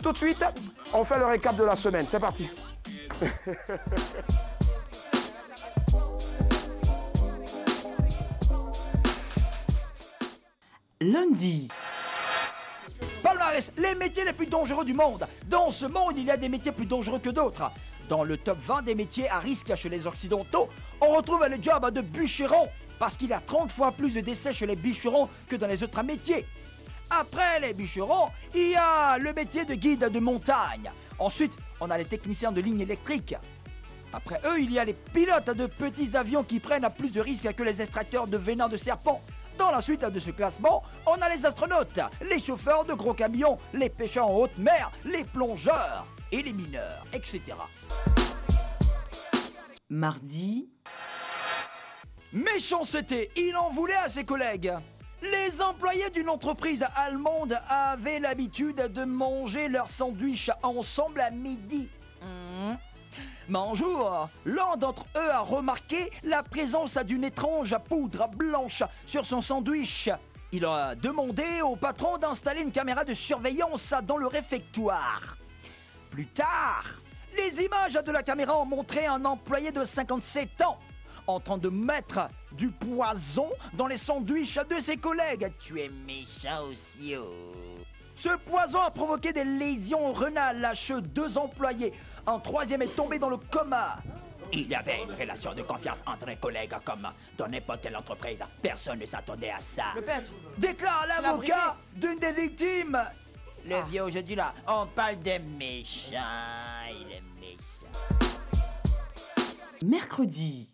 Tout de suite, on fait le récap de la semaine. C'est parti. Lundi. Palmarès, les métiers les plus dangereux du monde. Dans ce monde, il y a des métiers plus dangereux que d'autres. Dans le top 20 des métiers à risque chez les Occidentaux, on retrouve le job de bûcheron, parce qu'il y a 30 fois plus de décès chez les bûcherons que dans les autres métiers. Après les bûcherons, il y a le métier de guide de montagne. Ensuite, on a les techniciens de ligne électrique. Après eux, il y a les pilotes de petits avions qui prennent plus de risques que les extracteurs de venin de serpent. Dans la suite de ce classement, on a les astronautes, les chauffeurs de gros camions, les pêcheurs en haute mer, les plongeurs et les mineurs, etc. Mardi. Méchanceté, il en voulait à ses collègues. Les employés d'une entreprise allemande avaient l'habitude de manger leur sandwich ensemble à midi. Mais un jour, l'un d'entre eux a remarqué la présence d'une étrange poudre blanche sur son sandwich. Il a demandé au patron d'installer une caméra de surveillance dans le réfectoire. Plus tard, les images de la caméra ont montré un employé de 57 ans en train de mettre du poison dans les sandwichs de ses collègues. Tu es méchant aussi, oh. Ce poison a provoqué des lésions rénales chez 2 employés. Un troisième est tombé dans le coma. Il y avait une relation de confiance entre les collègues comme dans n'importe quelle entreprise. Personne ne s'attendait à ça. Déclare l'avocat d'une des victimes. Le vieux aujourd'hui là, on parle des méchants. Il est méchant. Mercredi.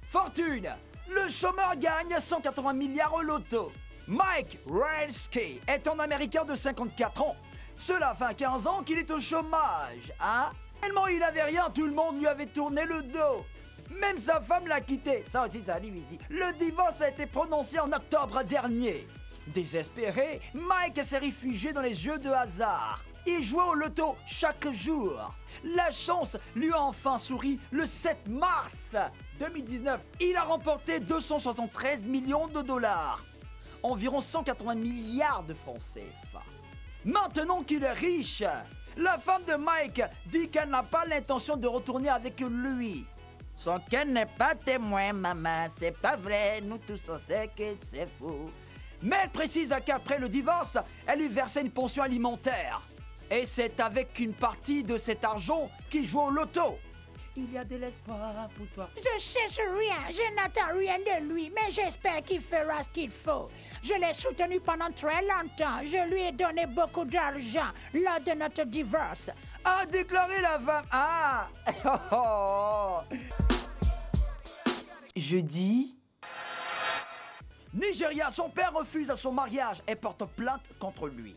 Fortune. Le chômeur gagne 180 milliards au loto. Mike Rensky est un Américain de 54 ans. Cela fait 15 ans qu'il est au chômage, hein? Tellement il avait rien, tout le monde lui avait tourné le dos. Même sa femme l'a quitté. Ça aussi, ça arrive ici. Le divorce a été prononcé en octobre dernier. Désespéré, Mike s'est réfugié dans les jeux de hasard. Il jouait au loto chaque jour. La chance lui a enfin souri le 7 mars 2019. Il a remporté 273 millions de dollars. Environ 180 milliards de francs CFA. Maintenant qu'il est riche, la femme de Mike dit qu'elle n'a pas l'intention de retourner avec lui. Son cœur n'est pas témoin, maman, c'est pas vrai, nous tous on sait que c'est faux. Mais elle précise qu'après le divorce, elle lui versait une pension alimentaire. Et c'est avec une partie de cet argent qu'il joue au loto. Il y a de l'espoir pour toi. Je cherche rien, je n'attends rien de lui, mais j'espère qu'il fera ce qu'il faut. Je l'ai soutenu pendant très longtemps. Je lui ai donné beaucoup d'argent lors de notre divorce. A déclaré la femme. Ah. Jeudi. Nigeria, son père refuse son mariage et porte plainte contre lui.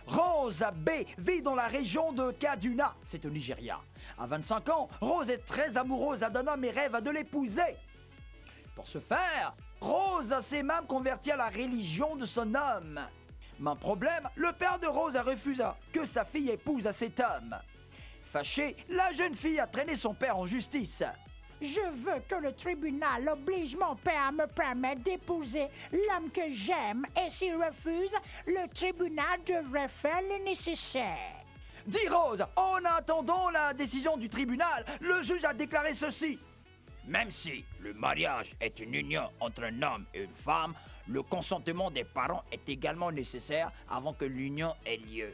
Rose B vit dans la région de Kaduna, c'est au Nigeria. À 25 ans, Rose est très amoureuse d'un homme et rêve de l'épouser. Pour ce faire, Rose s'est même convertie à la religion de son homme. Mais un problème, le père de Rose refuse que sa fille épouse cet homme. Fâchée, la jeune fille a traîné son père en justice. Je veux que le tribunal oblige mon père à me permettre d'épouser l'homme que j'aime et s'il refuse, le tribunal devrait faire le nécessaire. Dit Rose, en attendant la décision du tribunal, le juge a déclaré ceci. Même si le mariage est une union entre un homme et une femme, le consentement des parents est également nécessaire avant que l'union ait lieu.